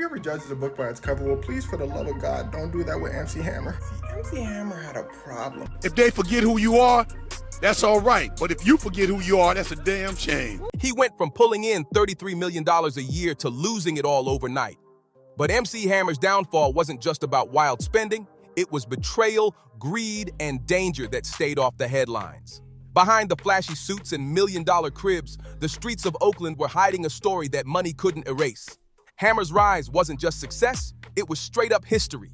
you ever judged a book by its cover? Well, please, for the love of God, don't do that with MC Hammer. See, MC Hammer had a problem. If they forget who you are, that's all right. But if you forget who you are, that's a damn shame. He went from pulling in $33 million a year to losing it all overnight. But MC Hammer's downfall wasn't just about wild spending. It was betrayal, greed, and danger that stayed off the headlines. Behind the flashy suits and million-dollar cribs, the streets of Oakland were hiding a story that money couldn't erase. Hammer's rise wasn't just success, it was straight-up history.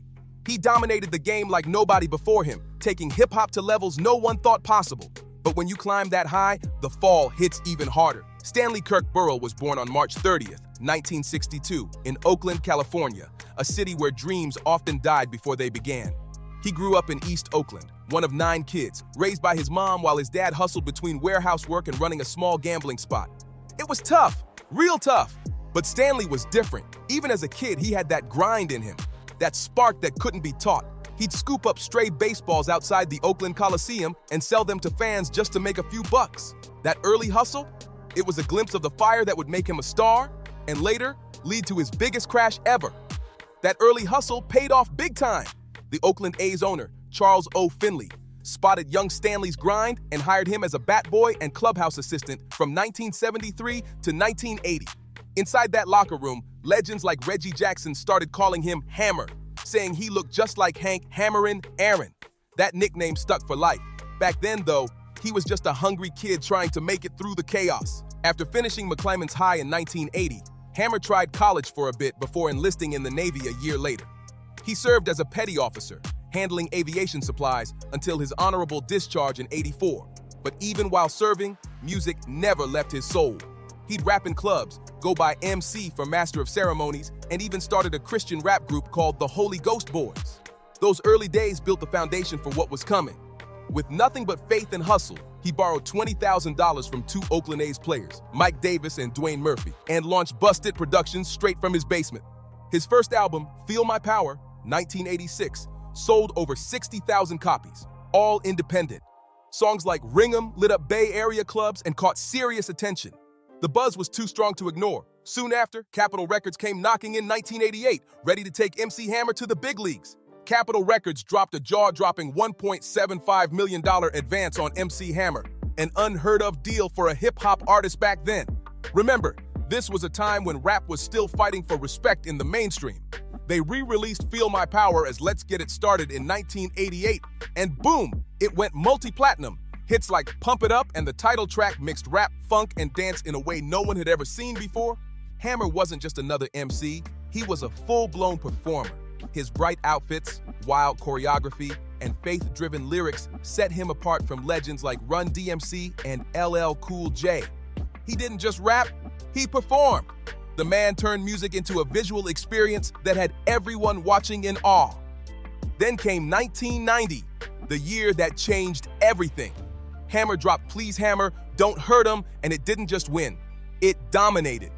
He dominated the game like nobody before him, taking hip-hop to levels no one thought possible. But when you climb that high, the fall hits even harder. Stanley Kirk Burrell was born on March 30th, 1962, in Oakland, California, a city where dreams often died before they began. He grew up in East Oakland, one of 9 kids, raised by his mom while his dad hustled between warehouse work and running a small gambling spot. It was tough, real tough. But Stanley was different. Even as a kid, he had that grind in him, that spark that couldn't be taught. He'd scoop up stray baseballs outside the Oakland Coliseum and sell them to fans just to make a few bucks. That early hustle, it was a glimpse of the fire that would make him a star and later lead to his biggest crash ever. That early hustle paid off big time. The Oakland A's owner, Charles O. Finley, spotted young Stanley's grind and hired him as a bat boy and clubhouse assistant from 1973 to 1980. Inside that locker room, legends like Reggie Jackson started calling him Hammer, saying he looked just like Hank Hammerin' Aaron. That nickname stuck for life. Back then, though, he was just a hungry kid trying to make it through the chaos. After finishing McClymonds High in 1980, Hammer tried college for a bit before enlisting in the Navy a year later. He served as a petty officer, handling aviation supplies until his honorable discharge in '84. But even while serving, music never left his soul. He'd rap in clubs, go by MC for Master of Ceremonies, and even started a Christian rap group called the Holy Ghost Boys. Those early days built the foundation for what was coming. With nothing but faith and hustle, he borrowed $20,000 from 2 Oakland A's players, Mike Davis and Dwayne Murphy, and launched Busted Productions straight from his basement. His first album, Feel My Power, 1986, sold over 60,000 copies, all independent. Songs like Ring 'Em lit up Bay Area clubs and caught serious attention. The buzz was too strong to ignore. Soon after, Capitol Records came knocking in 1988, ready to take MC Hammer to the big leagues. Capitol Records dropped a jaw-dropping $1.75 million advance on MC Hammer, an unheard-of deal for a hip-hop artist back then. Remember, this was a time when rap was still fighting for respect in the mainstream. They re-released Feel My Power as Let's Get It Started in 1988, and boom, it went multi-platinum. Hits like Pump It Up and the title track mixed rap, funk, and dance in a way no one had ever seen before. Hammer wasn't just another MC, he was a full-blown performer. His bright outfits, wild choreography, and faith-driven lyrics set him apart from legends like Run DMC and LL Cool J. He didn't just rap, he performed. The man turned music into a visual experience that had everyone watching in awe. Then came 1990, the year that changed everything. Hammer dropped Please Hammer, Don't Hurt 'Em, and it didn't just win, it dominated.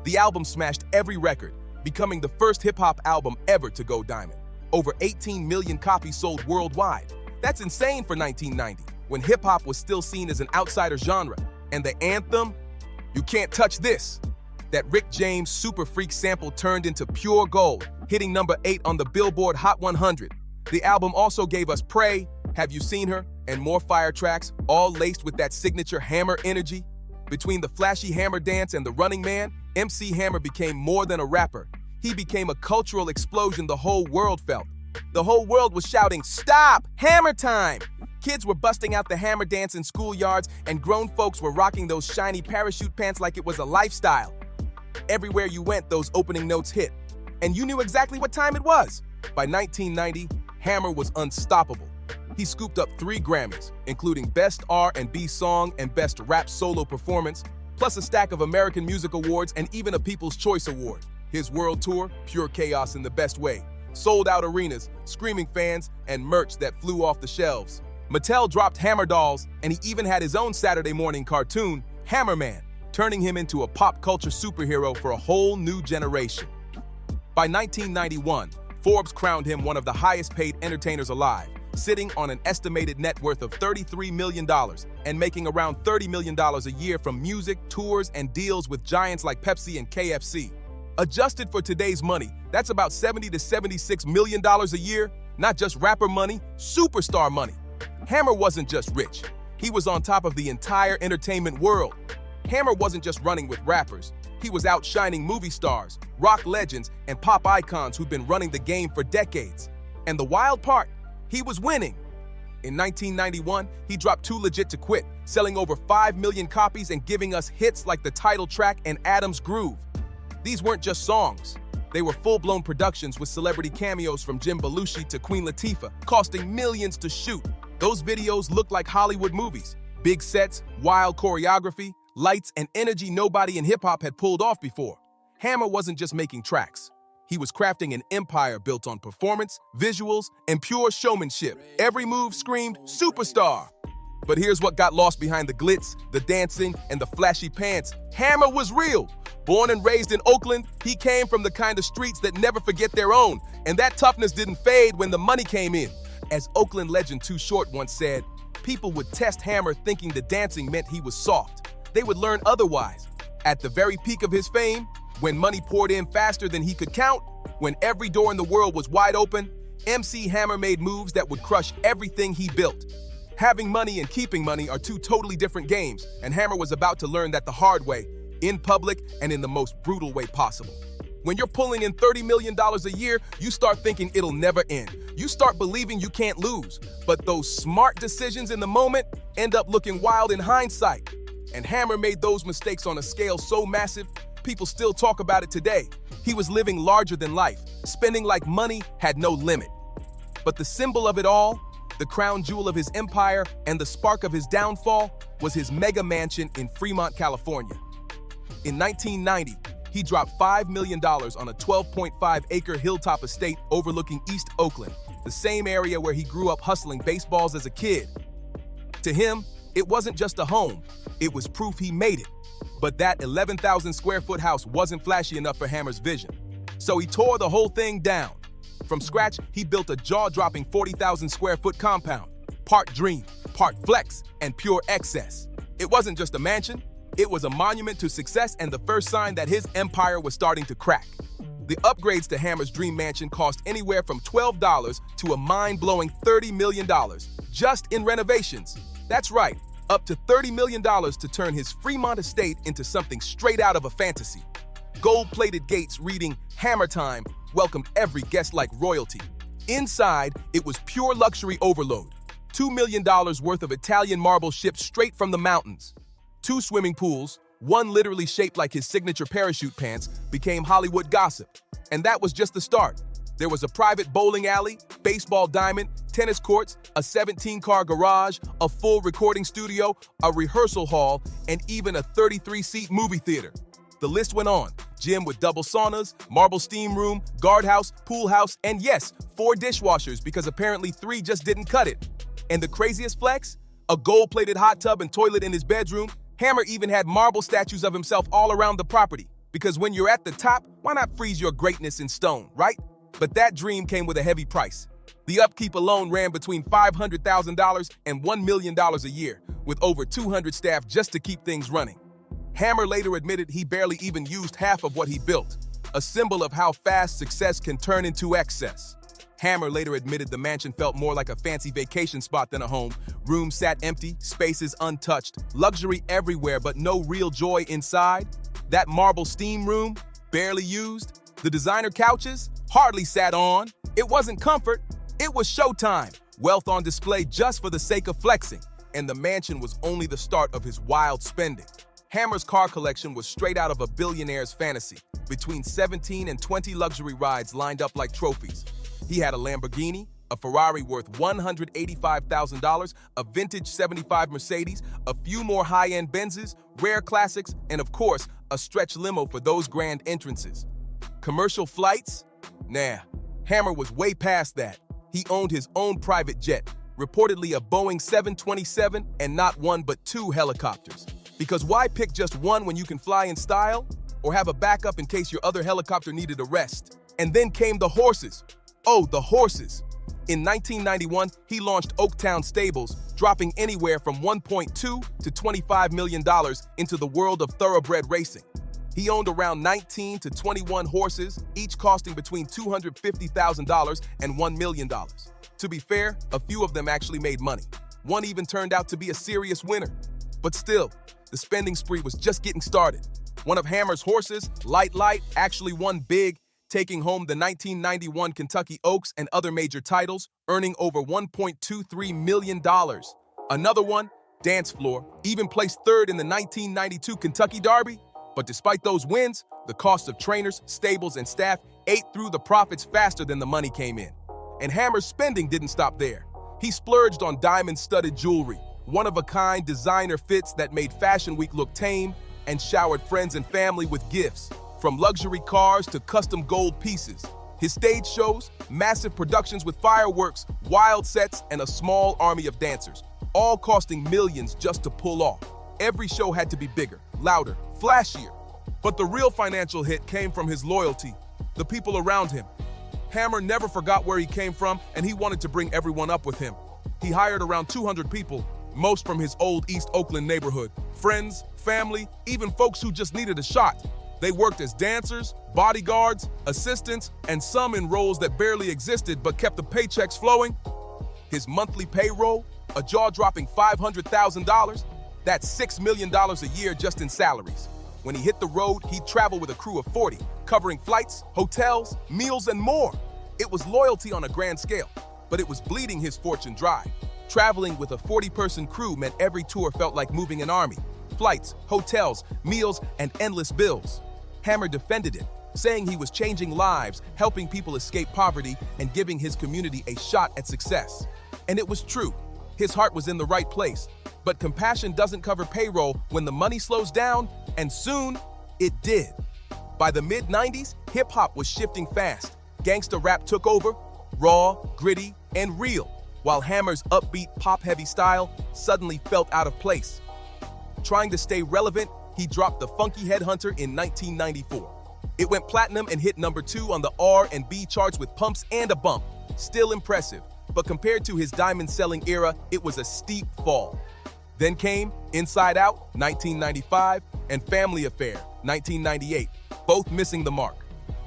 The album smashed every record, becoming the first hip-hop album ever to go diamond. Over 18 million copies sold worldwide. That's insane for 1990, when hip-hop was still seen as an outsider genre. And the anthem, You Can't Touch This. That Rick James Super Freak sample turned into pure gold, hitting number 8 on the Billboard Hot 100. The album also gave us Pray, Have You Seen Her, and more fire tracks, all laced with that signature Hammer energy. Between the flashy Hammer dance and the Running Man, MC Hammer became more than a rapper. He became a cultural explosion the whole world felt. The whole world was shouting, "Stop! Hammer time!" Kids were busting out the Hammer dance in schoolyards, and grown folks were rocking those shiny parachute pants like it was a lifestyle. Everywhere you went, those opening notes hit, and you knew exactly what time it was. By 1990, Hammer was unstoppable. He scooped up 3 Grammys, including Best R&B Song and Best Rap Solo Performance, plus a stack of American Music Awards and even a People's Choice Award. His world tour, pure chaos in the best way. Sold-out arenas, screaming fans, and merch that flew off the shelves. Mattel dropped Hammer dolls, and he even had his own Saturday morning cartoon, Hammerman, turning him into a pop culture superhero for a whole new generation. By 1991, Forbes crowned him one of the highest-paid entertainers alive, sitting on an estimated net worth of $33 million and making around $30 million a year from music, tours, and deals with giants like Pepsi and KFC. Adjusted for today's money, that's about $70 to $76 million a year, not just rapper money, superstar money. Hammer wasn't just rich. He was on top of the entire entertainment world. Hammer wasn't just running with rappers. He was outshining movie stars, rock legends, and pop icons who'd been running the game for decades. And the wild part, he was winning. In 1991, he dropped Too Legit to Quit, selling over 5 million copies and giving us hits like the title track and Adam's Groove. These weren't just songs. They were full-blown productions with celebrity cameos from Jim Belushi to Queen Latifah, costing millions to shoot. Those videos looked like Hollywood movies. Big sets, wild choreography, lights, and energy nobody in hip-hop had pulled off before. Hammer wasn't just making tracks. He was crafting an empire built on performance, visuals, and pure showmanship. Every move screamed superstar. But here's what got lost behind the glitz, the dancing, and the flashy pants. Hammer was real. Born and raised in Oakland, he came from the kind of streets that never forget their own. And that toughness didn't fade when the money came in. As Oakland legend Too Short once said, people would test Hammer thinking the dancing meant he was soft. They would learn otherwise. At the very peak of his fame, when money poured in faster than he could count, when every door in the world was wide open, MC Hammer made moves that would crush everything he built. Having money and keeping money are two totally different games, and Hammer was about to learn that the hard way, in public and in the most brutal way possible. When you're pulling in $30 million a year, you start thinking it'll never end. You start believing you can't lose. But those smart decisions in the moment end up looking wild in hindsight. And Hammer made those mistakes on a scale so massive, people still talk about it today. He was living larger than life, spending like money had no limit. But the symbol of it all, the crown jewel of his empire, and the spark of his downfall was his mega mansion in Fremont, California. In 1990, he dropped $5 million on a 12.5-acre hilltop estate overlooking East Oakland, the same area where he grew up hustling baseballs as a kid. To him, it wasn't just a home, it was proof he made it. But that 11,000 square foot house wasn't flashy enough for Hammer's vision. So he tore the whole thing down. From scratch, he built a jaw-dropping 40,000 square foot compound, part dream, part flex, and pure excess. It wasn't just a mansion, it was a monument to success and the first sign that his empire was starting to crack. The upgrades to Hammer's dream mansion cost anywhere from $12 to a mind-blowing $30 million, just in renovations. That's right, up to $30 million to turn his Fremont estate into something straight out of a fantasy. Gold-plated gates reading "Hammer Time" welcomed every guest like royalty. Inside, it was pure luxury overload. $2 million worth of Italian marble shipped straight from the mountains. 2 swimming pools, one literally shaped like his signature parachute pants, became Hollywood gossip. And that was just the start. There was a private bowling alley, baseball diamond, tennis courts, a 17-car garage, a full recording studio, a rehearsal hall, and even a 33-seat movie theater. The list went on. Gym with double saunas, marble steam room, guardhouse, pool house, and yes, 4 dishwashers because apparently 3 just didn't cut it. And the craziest flex? A gold-plated hot tub and toilet in his bedroom. Hammer even had marble statues of himself all around the property. Because when you're at the top, why not freeze your greatness in stone, right? But that dream came with a heavy price. The upkeep alone ran between $500,000 and $1 million a year, with over 200 staff just to keep things running. Hammer later admitted he barely even used half of what he built, a symbol of how fast success can turn into excess. Hammer later admitted the mansion felt more like a fancy vacation spot than a home. Rooms sat empty, spaces untouched, luxury everywhere but no real joy inside. That marble steam room, barely used. The designer couches, hardly sat on. It wasn't comfort, it was showtime. Wealth on display just for the sake of flexing. And the mansion was only the start of his wild spending. Hammer's car collection was straight out of a billionaire's fantasy. Between 17 and 20 luxury rides lined up like trophies. He had a Lamborghini, a Ferrari worth $185,000, a vintage 75 Mercedes, a few more high-end Benzes, rare classics, and of course, a stretch limo for those grand entrances. Commercial flights? Nah, Hammer was way past that. He owned his own private jet, reportedly a Boeing 727 and not 1 but 2 helicopters. Because why pick just one when you can fly in style? Or have a backup in case your other helicopter needed a rest? And then came the horses. Oh, the horses. In 1991, he launched Oaktown Stables, dropping anywhere from $1.2 to $25 million into the world of thoroughbred racing. He owned around 19 to 21 horses, each costing between $250,000 and $1 million. To be fair, a few of them actually made money. One even turned out to be a serious winner. But still, the spending spree was just getting started. One of Hammer's horses, Light, actually won big, taking home the 1991 Kentucky Oaks and other major titles, earning over $1.23 million. Another one, Dance Floor, even placed third in the 1992 Kentucky Derby. But despite those wins, the cost of trainers, stables, and staff ate through the profits faster than the money came in. And Hammer's spending didn't stop there. He splurged on diamond-studded jewelry, one-of-a-kind designer fits that made Fashion Week look tame, and showered friends and family with gifts, from luxury cars to custom gold pieces. His stage shows, massive productions with fireworks, wild sets, and a small army of dancers, all costing millions just to pull off. Every show had to be bigger, louder, flashier. But the real financial hit came from his loyalty, the people around him. Hammer never forgot where he came from, and he wanted to bring everyone up with him. He hired around 200 people, most from his old East Oakland neighborhood. Friends, family, even folks who just needed a shot. They worked as dancers, bodyguards, assistants, and some in roles that barely existed but kept the paychecks flowing. His monthly payroll, a jaw-dropping $500,000, that's $6 million a year just in salaries. When he hit the road, he'd travel with a crew of 40, covering flights, hotels, meals, and more. It was loyalty on a grand scale, but it was bleeding his fortune dry. Traveling with a 40-person crew meant every tour felt like moving an army. Flights, hotels, meals, and endless bills. Hammer defended it, saying he was changing lives, helping people escape poverty, and giving his community a shot at success. And it was true. His heart was in the right place. But compassion doesn't cover payroll when the money slows down, and soon, it did. By the mid-90s, hip-hop was shifting fast. Gangsta rap took over, raw, gritty, and real, while Hammer's upbeat, pop-heavy style suddenly felt out of place. Trying to stay relevant, he dropped The Funky Headhunter in 1994. It went platinum and hit number 2 on the R&B charts with pumps and a bump. Still impressive, but compared to his diamond-selling era, it was a steep fall. Then came Inside Out, 1995, and Family Affair, 1998, both missing the mark.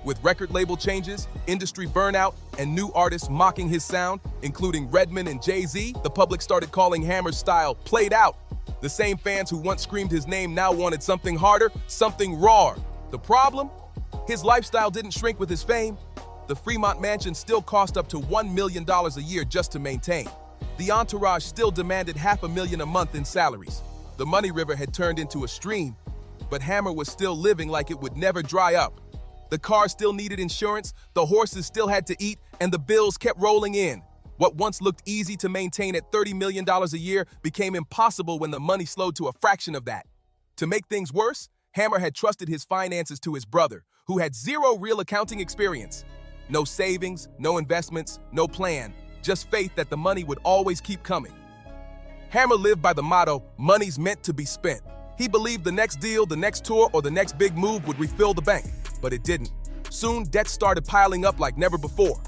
With record label changes, industry burnout, and new artists mocking his sound, including Redman and Jay-Z, the public started calling Hammer's style played out. The same fans who once screamed his name now wanted something harder, something raw. The problem? His lifestyle didn't shrink with his fame. The Fremont mansion still cost up to $1 million a year just to maintain. The entourage still demanded $500,000 a month in salaries. The money river had turned into a stream, but Hammer was still living like it would never dry up. The car still needed insurance, the horses still had to eat, and the bills kept rolling in. What once looked easy to maintain at $30 million a year became impossible when the money slowed to a fraction of that. To make things worse, Hammer had trusted his finances to his brother, who had zero real accounting experience. No savings, no investments, no plan, just faith that the money would always keep coming. Hammer lived by the motto, money's meant to be spent. He believed the next deal, the next tour, or the next big move would refill the bank, but it didn't. Soon, debts started piling up like never before.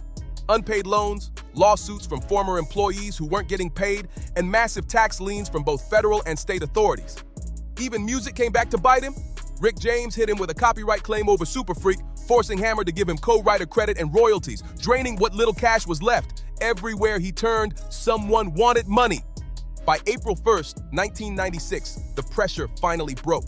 Unpaid loans, lawsuits from former employees who weren't getting paid, and massive tax liens from both federal and state authorities. Even music came back to bite him. Rick James hit him with a copyright claim over Super Freak, forcing Hammer to give him co-writer credit and royalties, draining what little cash was left. Everywhere he turned, someone wanted money. By April 1st, 1996, the pressure finally broke.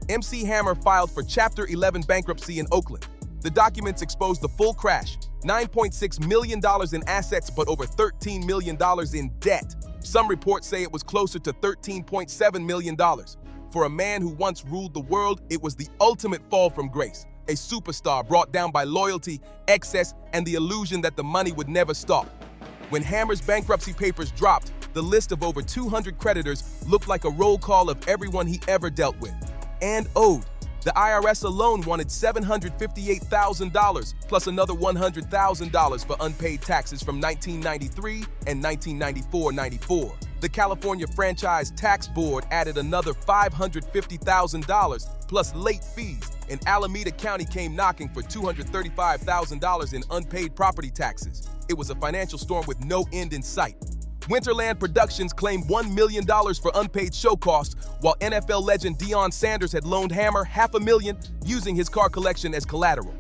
MC Hammer filed for Chapter 11 bankruptcy in Oakland. The documents exposed the full crash, $9.6 million in assets but over $13 million in debt. Some reports say it was closer to $13.7 million. For a man who once ruled the world, it was the ultimate fall from grace. A superstar brought down by loyalty, excess, and the illusion that the money would never stop. When Hammer's bankruptcy papers dropped, the list of over 200 creditors looked like a roll call of everyone he ever dealt with and owed. The IRS alone wanted $758,000 plus another $100,000 for unpaid taxes from 1993 and 1994-94. The California Franchise Tax Board added another $550,000 plus late fees, and Alameda County came knocking for $235,000 in unpaid property taxes. It was a financial storm with no end in sight. Winterland Productions claimed $1 million for unpaid show costs, while NFL legend Deion Sanders had loaned Hammer $500,000 using his car collection as collateral.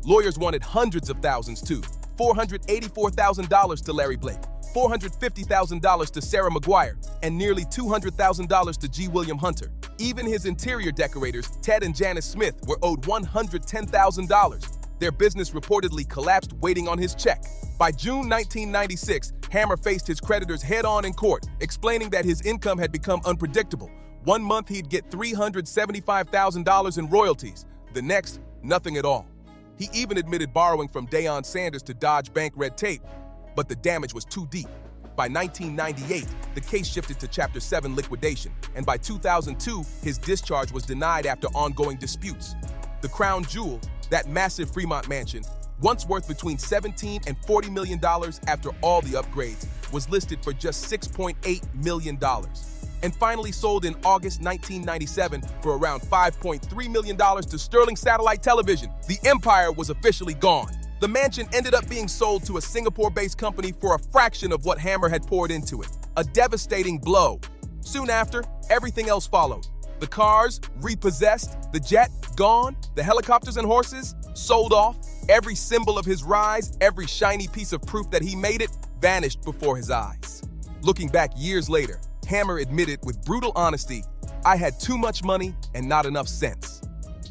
Lawyers wanted hundreds of thousands too. $484,000 to Larry Blake, $450,000 to Sarah Maguire, and nearly $200,000 to G. William Hunter. Even his interior decorators, Ted and Janice Smith, were owed $110,000. Their business reportedly collapsed waiting on his check. By June 1996, Hammer faced his creditors head-on in court, explaining that his income had become unpredictable. One month he'd get $375,000 in royalties. The next, nothing at all. He even admitted borrowing from Deion Sanders to dodge bank red tape, but the damage was too deep. By 1998, the case shifted to Chapter 7 liquidation, and by 2002, his discharge was denied after ongoing disputes. The crown jewel, that massive Fremont mansion, once worth between $17 and $40 million after all the upgrades, was listed for just $6.8 million. And finally sold in August 1997 for around $5.3 million to Sterling Satellite Television. The empire was officially gone. The mansion ended up being sold to a Singapore-based company for a fraction of what Hammer had poured into it. A devastating blow. Soon after, everything else followed. The cars, repossessed, the jet, gone, the helicopters and horses, sold off. Every symbol of his rise, every shiny piece of proof that he made it, vanished before his eyes. Looking back years later, Hammer admitted with brutal honesty, "I had too much money and not enough sense."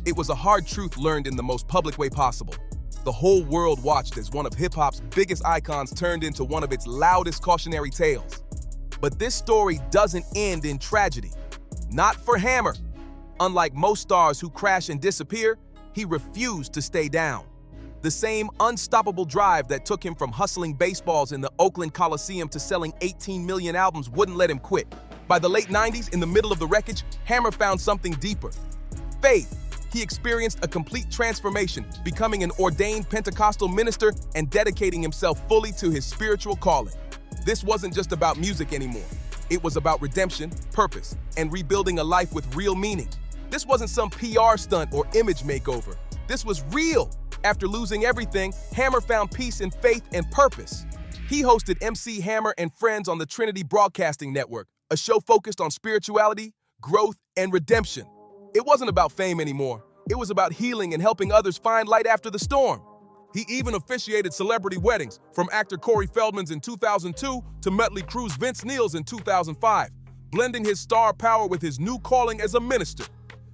It was a hard truth learned in the most public way possible. The whole world watched as one of hip-hop's biggest icons turned into one of its loudest cautionary tales. But this story doesn't end in tragedy. Not for Hammer. Unlike most stars who crash and disappear, he refused to stay down. The same unstoppable drive that took him from hustling baseballs in the Oakland Coliseum to selling 18 million albums wouldn't let him quit. By the late 90s, in the middle of the wreckage, Hammer found something deeper. Faith. He experienced a complete transformation, becoming an ordained Pentecostal minister and dedicating himself fully to his spiritual calling. This wasn't just about music anymore. It was about redemption, purpose, and rebuilding a life with real meaning. This wasn't some PR stunt or image makeover. This was real. After losing everything, Hammer found peace in faith and purpose. He hosted MC Hammer and Friends on the Trinity Broadcasting Network, a show focused on spirituality, growth, and redemption. It wasn't about fame anymore. It was about healing and helping others find light after the storm. He even officiated celebrity weddings, from actor Corey Feldman's in 2002 to Mötley Crue's Vince Neil's in 2005, blending his star power with his new calling as a minister.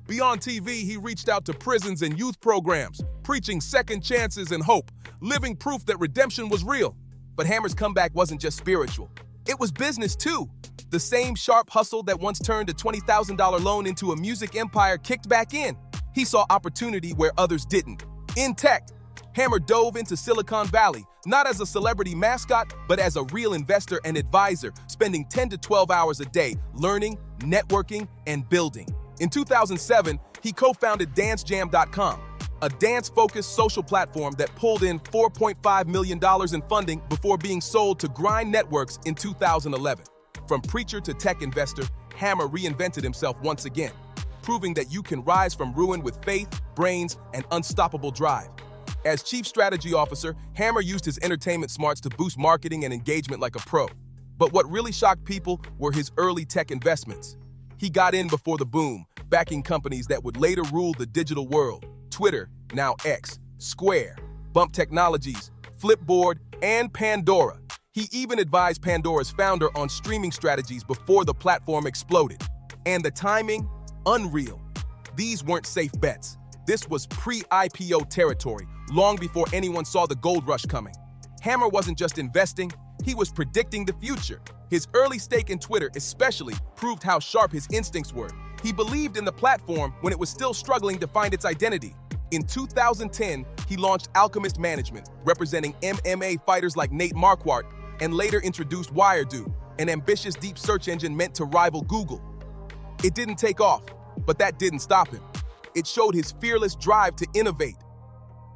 Beyond TV, he reached out to prisons and youth programs, preaching second chances and hope, living proof that redemption was real. But Hammer's comeback wasn't just spiritual. It was business too. The same sharp hustle that once turned a $20,000 loan into a music empire kicked back in. He saw opportunity where others didn't. In tech, Hammer dove into Silicon Valley, not as a celebrity mascot, but as a real investor and advisor, spending 10 to 12 hours a day learning, networking, and building. In 2007, he co-founded DanceJam.com, a dance-focused social platform that pulled in $4.5 million in funding before being sold to Grind Networks in 2011. From preacher to tech investor, Hammer reinvented himself once again, proving that you can rise from ruin with faith, brains, and unstoppable drive. As chief strategy officer, Hammer used his entertainment smarts to boost marketing and engagement like a pro. But what really shocked people were his early tech investments. He got in before the boom, backing companies that would later rule the digital world: Twitter, now X, Square, Bump Technologies, Flipboard, and Pandora. He even advised Pandora's founder on streaming strategies before the platform exploded. And the timing? Unreal. These weren't safe bets. This was pre-IPO territory, long before anyone saw the gold rush coming. Hammer wasn't just investing, he was predicting the future. His early stake in Twitter especially proved how sharp his instincts were. He believed in the platform when it was still struggling to find its identity. In 2010, he launched Alchemist Management, representing MMA fighters like Nate Marquardt, and later introduced Wiredo, an ambitious deep search engine meant to rival Google. It didn't take off, but that didn't stop him. It showed his fearless drive to innovate.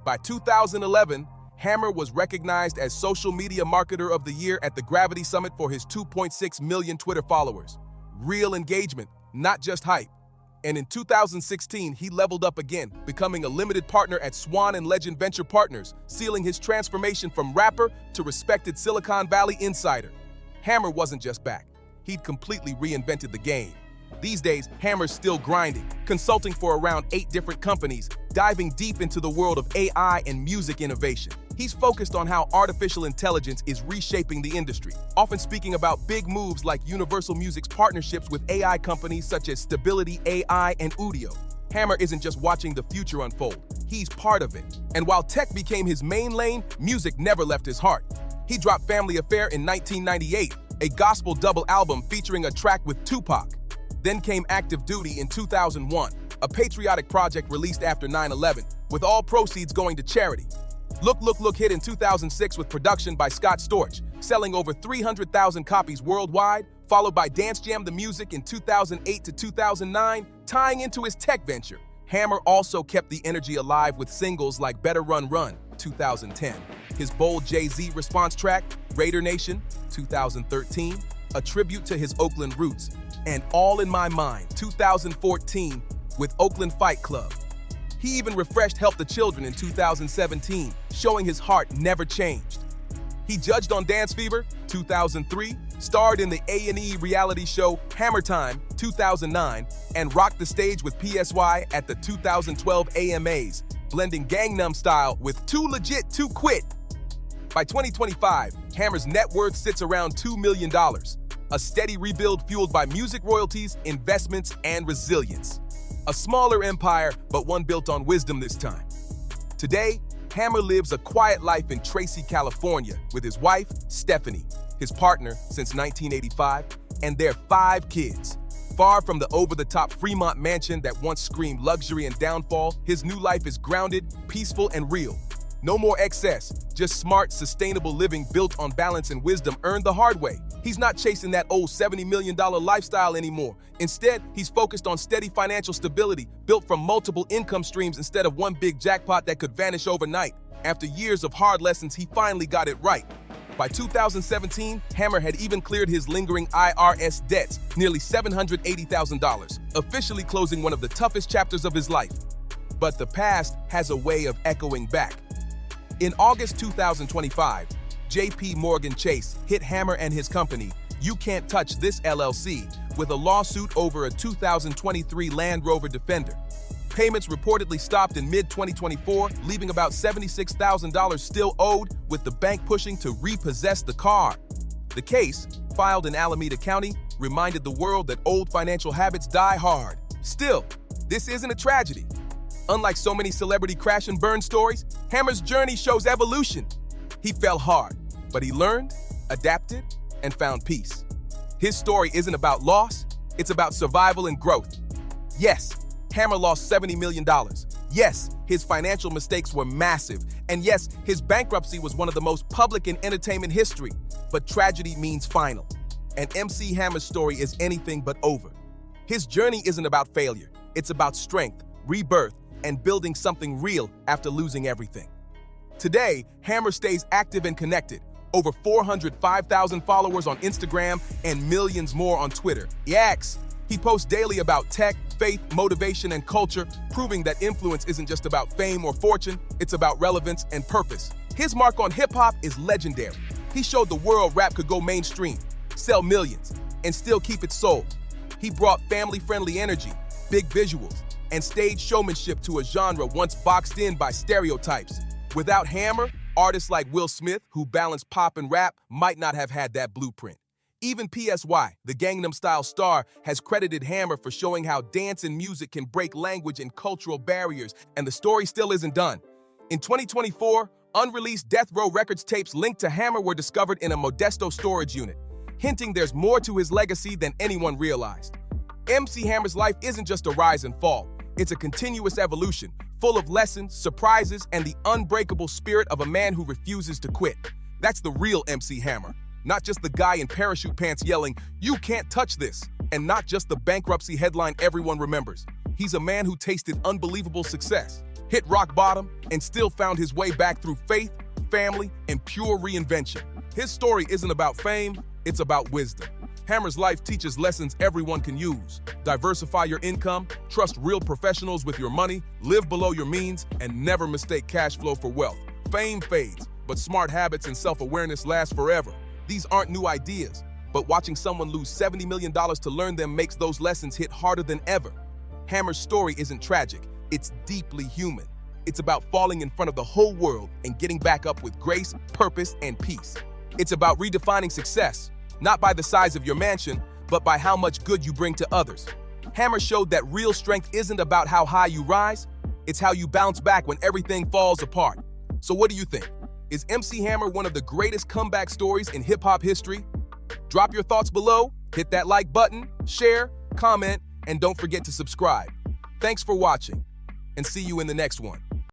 By 2011, Hammer was recognized as Social Media Marketer of the Year at the Gravity Summit for his 2.6 million Twitter followers. Real engagement, not just hype. And in 2016, he leveled up again, becoming a limited partner at Swan and Legend Venture Partners, sealing his transformation from rapper to respected Silicon Valley insider. Hammer wasn't just back. He'd completely reinvented the game. These days, Hammer's still grinding, consulting for around 8 different companies, diving deep into the world of AI and music innovation. He's focused on how artificial intelligence is reshaping the industry, often speaking about big moves like Universal Music's partnerships with AI companies such as Stability AI and Udio. Hammer isn't just watching the future unfold, he's part of it. And while tech became his main lane, music never left his heart. He dropped Family Affair in 1998, a gospel double album featuring a track with Tupac. Then came Active Duty in 2001, a patriotic project released after 9/11, with all proceeds going to charity. Look Look Look hit in 2006 with production by Scott Storch, selling over 300,000 copies worldwide, followed by Dance Jam the Music in 2008 to 2009, tying into his tech venture. Hammer also kept the energy alive with singles like Better Run Run, 2010, his bold Jay-Z response track, Raider Nation, 2013, a tribute to his Oakland roots, and All in My Mind, 2014, with Oakland Fight Club. He even refreshed Help the Children in 2017, showing his heart never changed. He judged on Dance Fever, 2003, starred in the A&E reality show Hammer Time, 2009, and rocked the stage with PSY at the 2012 AMAs, blending Gangnam Style with Too Legit to Quit. By 2025, Hammer's net worth sits around $2 million, a steady rebuild fueled by music royalties, investments, and resilience. A smaller empire, but one built on wisdom this time. Today, Hammer lives a quiet life in Tracy, California, with his wife, Stephanie, his partner since 1985, and their 5 kids. Far from the over-the-top Fremont mansion that once screamed luxury and downfall, his new life is grounded, peaceful, and real. No more excess, just smart, sustainable living built on balance and wisdom earned the hard way. He's not chasing that old $70 million lifestyle anymore. Instead, he's focused on steady financial stability, built from multiple income streams instead of one big jackpot that could vanish overnight. After years of hard lessons, he finally got it right. By 2017, Hammer had even cleared his lingering IRS debts, nearly $780,000, officially closing one of the toughest chapters of his life. But the past has a way of echoing back. In August 2025, JP Morgan Chase hit Hammer and his company, You Can't Touch This LLC, with a lawsuit over a 2023 Land Rover Defender. Payments reportedly stopped in mid-2024, leaving about $76,000 still owed, with the bank pushing to repossess the car. The case, filed in Alameda County, reminded the world that old financial habits die hard. Still, this isn't a tragedy. Unlike so many celebrity crash and burn stories, Hammer's journey shows evolution. He fell hard, but he learned, adapted, and found peace. His story isn't about loss, it's about survival and growth. Yes, Hammer lost $70 million. Yes, his financial mistakes were massive. And yes, his bankruptcy was one of the most public in entertainment history. But tragedy means final. And MC Hammer's story is anything but over. His journey isn't about failure. It's about strength, rebirth, and building something real after losing everything. Today, Hammer stays active and connected. Over 405,000 followers on Instagram and millions more on Twitter. Yaks! He posts daily about tech, faith, motivation, and culture, proving that influence isn't just about fame or fortune, it's about relevance and purpose. His mark on hip-hop is legendary. He showed the world rap could go mainstream, sell millions, and still keep its soul. He brought family-friendly energy, big visuals, and stage showmanship to a genre once boxed in by stereotypes. Without Hammer, artists like Will Smith, who balanced pop and rap, might not have had that blueprint. Even PSY, the Gangnam Style star, has credited Hammer for showing how dance and music can break language and cultural barriers, and the story still isn't done. In 2024, unreleased Death Row Records tapes linked to Hammer were discovered in a Modesto storage unit, hinting there's more to his legacy than anyone realized. MC Hammer's life isn't just a rise and fall. It's a continuous evolution, full of lessons, surprises, and the unbreakable spirit of a man who refuses to quit. That's the real MC Hammer. Not just the guy in parachute pants yelling, "You can't touch this," and not just the bankruptcy headline everyone remembers. He's a man who tasted unbelievable success, hit rock bottom, and still found his way back through faith, family, and pure reinvention. His story isn't about fame, it's about wisdom. Hammer's life teaches lessons everyone can use. Diversify your income, trust real professionals with your money, live below your means, and never mistake cash flow for wealth. Fame fades, but smart habits and self-awareness last forever. These aren't new ideas. but watching someone lose $70 million to learn them makes those lessons hit harder than ever. Hammer's story isn't tragic, it's deeply human. It's about falling in front of the whole world and getting back up with grace, purpose, and peace. It's about redefining success, not by the size of your mansion, but by how much good you bring to others. Hammer showed that real strength isn't about how high you rise, it's how you bounce back when everything falls apart. So what do you think? Is MC Hammer one of the greatest comeback stories in hip-hop history? Drop your thoughts below, hit that like button, share, comment, and don't forget to subscribe. Thanks for watching, and see you in the next one.